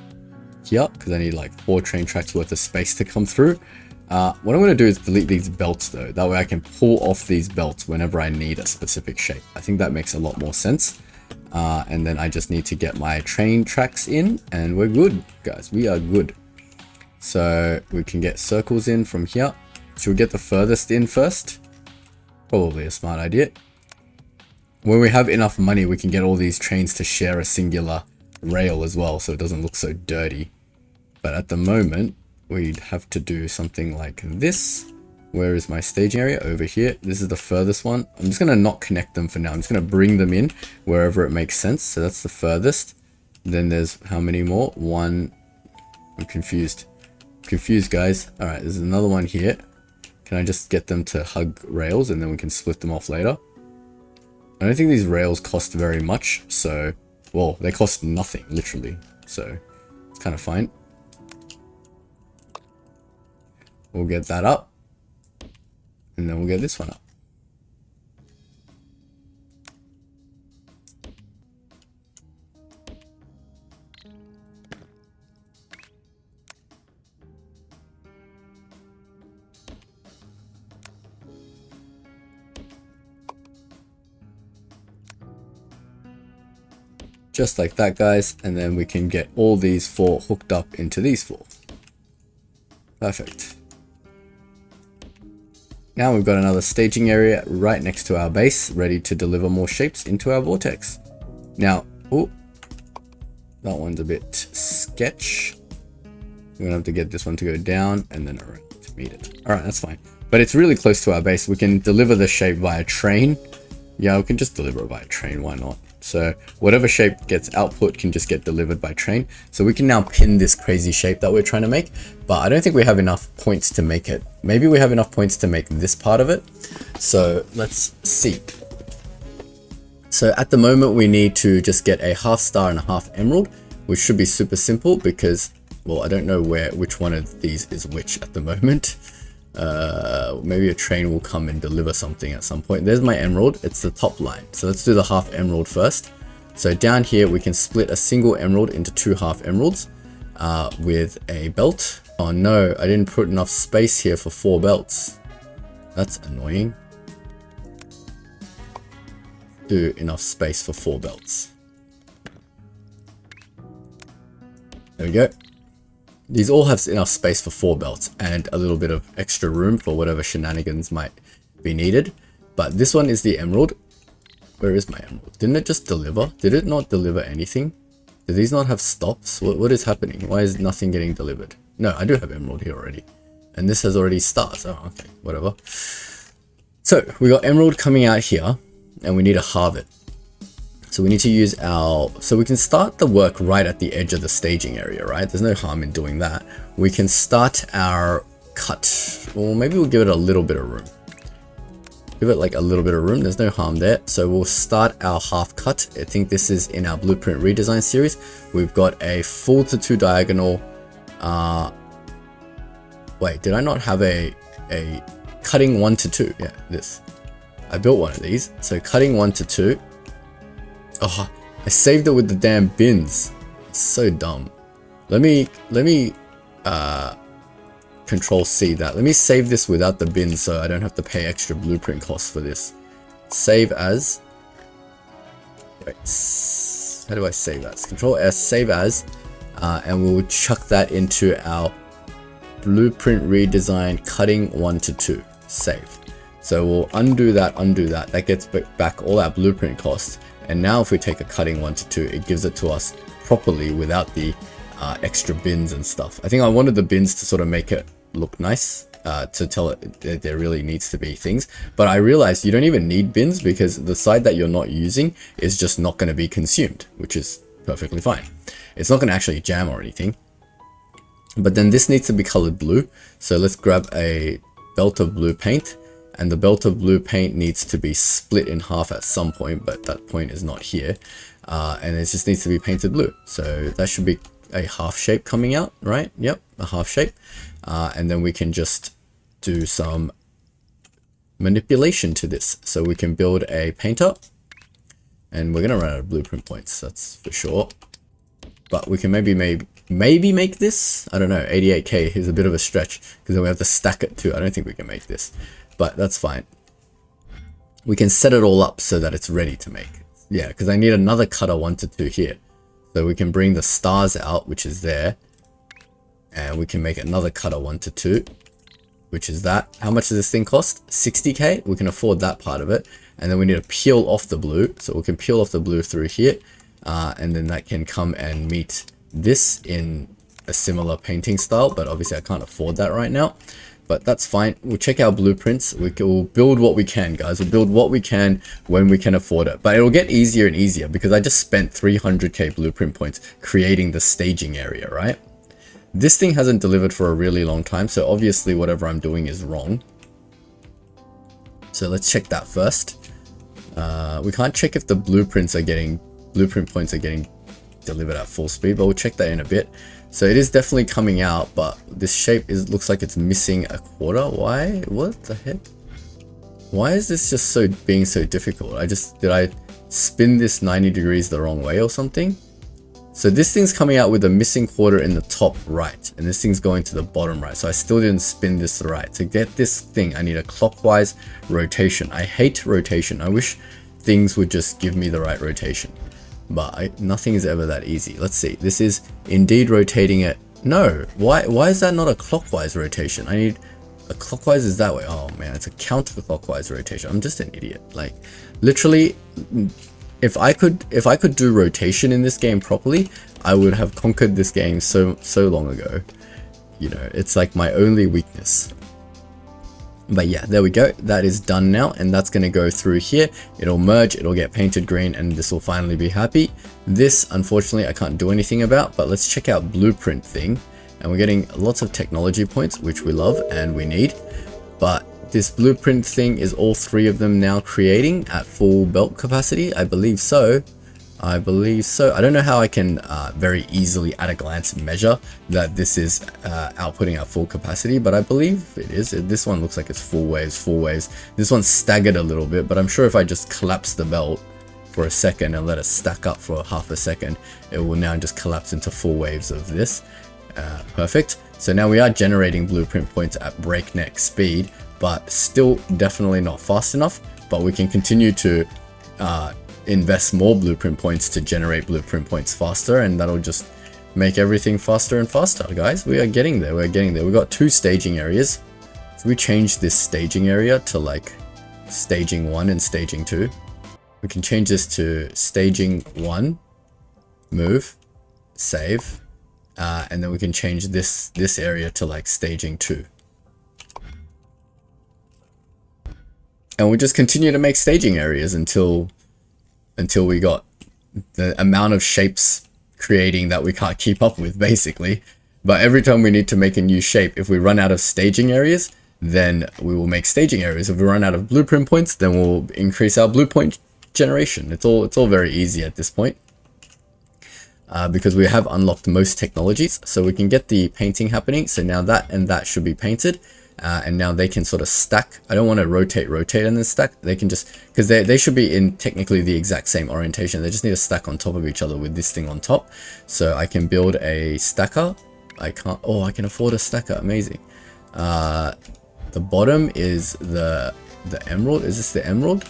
here, because I need like 4 train tracks worth of space to come through. What I'm going to do is delete these belts though. That way I can pull off these belts whenever I need a specific shape. I think that makes a lot more sense. And then I just need to get my train tracks in, and we're good, guys. We are good. So we can get circles in from here. Should we get the furthest in first? Probably a smart idea. When we have enough money, we can get all these trains to share a singular rail as well, so it doesn't look so dirty. But at the moment, we'd have to do something like this. Where is my staging area? Over here. This is the furthest one. I'm just going to not connect them for now. I'm just going to bring them in wherever it makes sense. So that's the furthest. Then there's how many more? 1. I'm confused. Confused, guys. All right, there's another one here. Can I just get them to hug rails, and then we can split them off later? I don't think these rails cost very much. So, well, they cost nothing, literally. So it's kind of fine. We'll get that up. And then we'll get this one up. Just like that, guys. And then we can get all these 4 hooked up into these 4. Perfect. Now we've got another staging area right next to our base, ready to deliver more shapes into our vortex. Now, oh, that one's a bit sketch. We're gonna have to get this one to go down and then around to meet it. All right, that's fine. But it's really close to our base. We can deliver the shape via train. Yeah, we can just deliver it via train, why not? So whatever shape gets output can just get delivered by train. So we can now pin this crazy shape that we're trying to make, but I don't think we have enough points to make it. Maybe we have enough points to make this part of it. So let's see. So at the moment we need to just get a half star and a half emerald, which should be super simple because, well, I don't know which one of these is which at the moment. Maybe a train will come and deliver something at some point. There's my emerald. It's the top line. So let's do the half emerald first. So down here, we can split a single emerald into 2 half emeralds with a belt. Oh no, I didn't put enough space here for 4 belts. That's annoying. do enough space for 4 belts. There we go. These all have enough space for 4 belts and a little bit of extra room for whatever shenanigans might be needed. But this one is the emerald. Where is my emerald? Didn't it just deliver? Did it not deliver anything? Do these not have stops? What is happening? Why is nothing getting delivered? No, I do have emerald here already. And this has already stars. Oh, okay, whatever. So we got emerald coming out here and we need to halve it. So we need to use our, so we can start the work right at the edge of the staging area, right? There's no harm in doing that. We can start our cut, or maybe we'll give it a little bit of room. Give it like a little bit of room, there's no harm there. So we'll start our half cut. I think this is in our blueprint redesign series. We've got a full to 2 diagonal, wait, did I not have a cutting 1 to 2? Yeah, this. I built one of these, so cutting 1 to 2. Oh, I saved it with the damn bins. It's so dumb. Let me Control C that. Let me save this without the bins so I don't have to pay extra blueprint costs for this. Save as. Wait, how do I save as? Control S, save as, and we'll chuck that into our blueprint redesign cutting 1 to 2. Save. So we'll undo that. That gets back all our blueprint costs. And now if we take a cutting 1 to 2, it gives it to us properly without the extra bins and stuff. I think I wanted the bins to sort of make it look nice, to tell it that there really needs to be things. But I realized you don't even need bins because the side that you're not using is just not going to be consumed, which is perfectly fine. It's not going to actually jam or anything. But then this needs to be colored blue. So let's grab a belt of blue paint. And the belt of blue paint needs to be split in half at some point, but that point is not here. And it just needs to be painted blue. So that should be a half shape coming out, right? Yep, a half shape. And then we can just do some manipulation to this. So we can build a painter. And we're going to run out of blueprint points, that's for sure. But we can maybe make this. I don't know, 88k is a bit of a stretch because then we have to stack it too. I don't think we can make this. But that's fine. We can set it all up so that it's ready to make. Yeah, because I need another cutter 1 to 2 here. So we can bring the stars out, which is there. And we can make another cutter 1 to 2, which is that. How much does this thing cost? 60k? We can afford that part of it. And then we need to peel off the blue. So we can peel off the blue through here. And then that can come and meet this in a similar painting style. But obviously I can't afford that right now. But that's fine. We'll check our blueprints. We'll build what we can, guys. We'll build what we can when we can afford it. But it'll get easier and easier because I just spent 300k blueprint points creating the staging area, right? This thing hasn't delivered for a really long time. So obviously whatever I'm doing is wrong. So let's check that first. We can't check if the blueprint points are getting delivered at full speed, but we'll check that in a bit. So it is definitely coming out, but this shape looks like it's missing a quarter. Why? What the heck? Why is this just being so difficult? Did I spin this 90 degrees the wrong way or something? So this thing's coming out with a missing quarter in the top right, and this thing's going to the bottom right. So I still didn't spin this right. To get this thing, I need a clockwise rotation. I hate rotation. I wish things would just give me the right rotation. But nothing is ever that easy. Let's see. This is indeed rotating it. No. Why is that not a clockwise rotation? I need a clockwise is that way. Oh man, it's a counterclockwise rotation. I'm just an idiot. Like literally, if I could do rotation in this game properly, I would have conquered this game so long ago. You know, it's like my only weakness. But yeah, there we go. That is done now, and that's going to go through here. It'll merge, it'll get painted green, and this will finally be happy. This, unfortunately, I can't do anything about, but let's check out blueprint thing. And we're getting lots of technology points, which we love and we need. But this blueprint thing is all 3 of them now creating at full belt capacity. I believe so. I don't know how I can very easily at a glance measure that this is outputting at full capacity, but I believe it is. This one looks like it's full waves. This one's staggered a little bit, but I'm sure if I just collapse the belt for a second and let it stack up for half a second, it will now just collapse into full waves of this. Perfect. So now we are generating blueprint points at breakneck speed, but still definitely not fast enough, but we can continue to invest more blueprint points to generate blueprint points faster, and that'll just make everything faster and faster, guys. We are getting there. We're getting there. We've got 2 staging areas. If we change this staging area to like staging 1 and staging 2, we can change this to staging 1, move, save, and then we can change this area to like staging 2. And we'll just continue to make staging areas until we got the amount of shapes creating that we can't keep up with, basically. But every time we need to make a new shape, if we run out of staging areas, then we will make staging areas. If we run out of blueprint points, then we'll increase our blueprint generation. It's all very easy at this point, because we have unlocked most technologies, so we can get the painting happening. So now that and that should be painted. And now they can sort of stack. I don't want to rotate and then stack. They can just, because they should be in technically the exact same orientation. They just need to stack on top of each other with this thing on top. So I can build a stacker. I can afford a stacker. Amazing. The bottom is the emerald. Is this the emerald?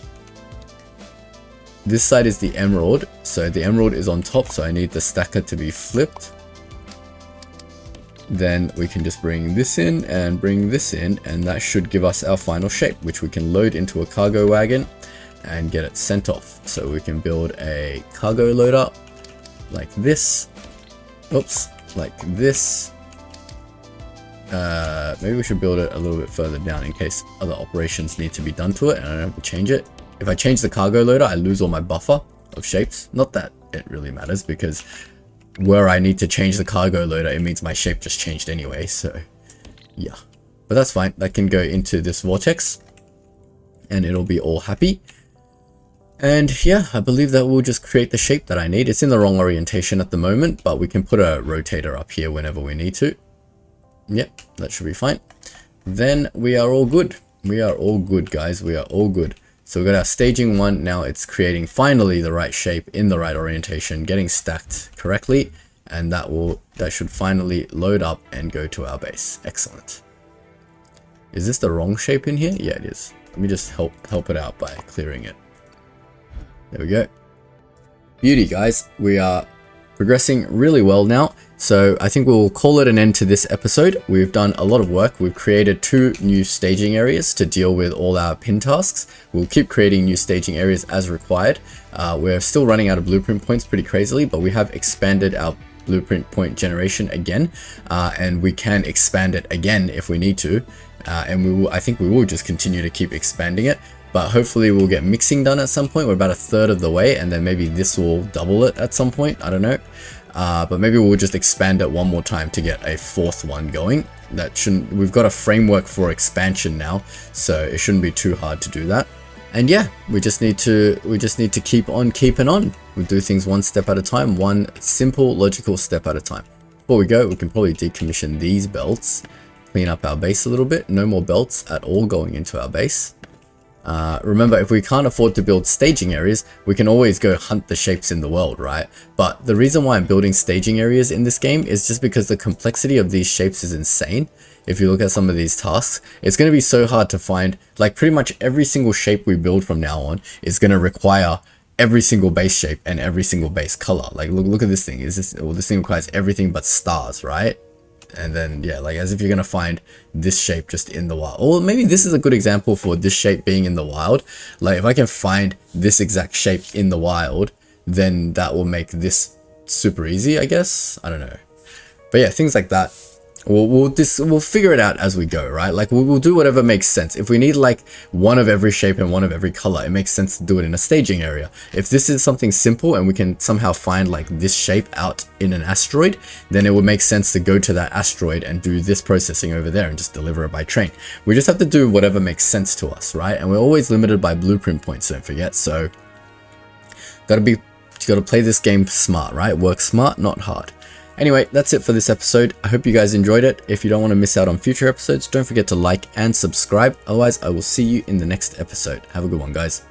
This side is the emerald. So the emerald is on top. So I need the stacker to be flipped. Then we can just bring this in and bring this in, and that should give us our final shape, which we can load into a cargo wagon and get it sent off. So we can build a cargo loader like this. Oops, like this. Maybe we should build it a little bit further down in case other operations need to be done to it and I don't have to change it. If I change the cargo loader, I lose all my buffer of shapes. Not that it really matters, because where I need to change the cargo loader, it means my shape just changed anyway, so yeah. But that's fine. That can go into this vortex and it'll be all happy. And yeah, I believe that will just create the shape that I need. It's in the wrong orientation at the moment, but we can put a rotator up here whenever we need to. Yep, that should be fine. Then we are all good. We are all good, guys. We are all good. So we've got our staging 1. Now it's creating finally the right shape in the right orientation, getting stacked correctly, and that should finally load up and go to our base. Excellent. Is this the wrong shape in here? Yeah, it is. Let me just help it out by clearing it. There we go. Beauty, guys. We are progressing really well now. So I think we'll call it an end to this episode. We've done a lot of work. We've created 2 new staging areas to deal with all our pin tasks. We'll keep creating new staging areas as required. We're still running out of blueprint points pretty crazily, but we have expanded our blueprint point generation again, and we can expand it again if we need to. And I think we will just continue to keep expanding it. But hopefully we'll get mixing done at some point. We're about 1/3 of the way, and then maybe this will double it at some point. I don't know. But maybe we'll just expand it one more time to get a 4th one going. We've got a framework for expansion now, so it shouldn't be too hard to do that. And yeah, we just need to keep on keeping on. We'll do things one step at a time, one simple logical step at a time. Before we go, we can probably decommission these belts, clean up our base a little bit. No more belts at all going into our base. Remember, if we can't afford to build staging areas, we can always go hunt the shapes in the world, right? But the reason why I'm building staging areas in this game is just because the complexity of these shapes is insane. If you look at some of these tasks, it's going to be so hard to find. Like, pretty much every single shape we build from now on is going to require every single base shape and every single base color. Like, look at this thing. This thing requires everything but stars, right? And then, yeah, like as if you're going to find this shape just in the wild. Or maybe this is a good example for this shape being in the wild. Like if I can find this exact shape in the wild, then that will make this super easy, I guess. I don't know. But yeah, things like that. We'll figure it out as we go, right? Like we'll do whatever makes sense. If we need like one of every shape and one of every color, it makes sense to do it in a staging area. If this is something simple and we can somehow find like this shape out in an asteroid, then it would make sense to go to that asteroid and do this processing over there and just deliver it by train. We just have to do whatever makes sense to us, right? And we're always limited by blueprint points, don't forget. So you gotta play this game smart, right? Work smart, not hard. Anyway, that's it for this episode. I hope you guys enjoyed it. If you don't want to miss out on future episodes, don't forget to like and subscribe. Otherwise, I will see you in the next episode. Have a good one, guys.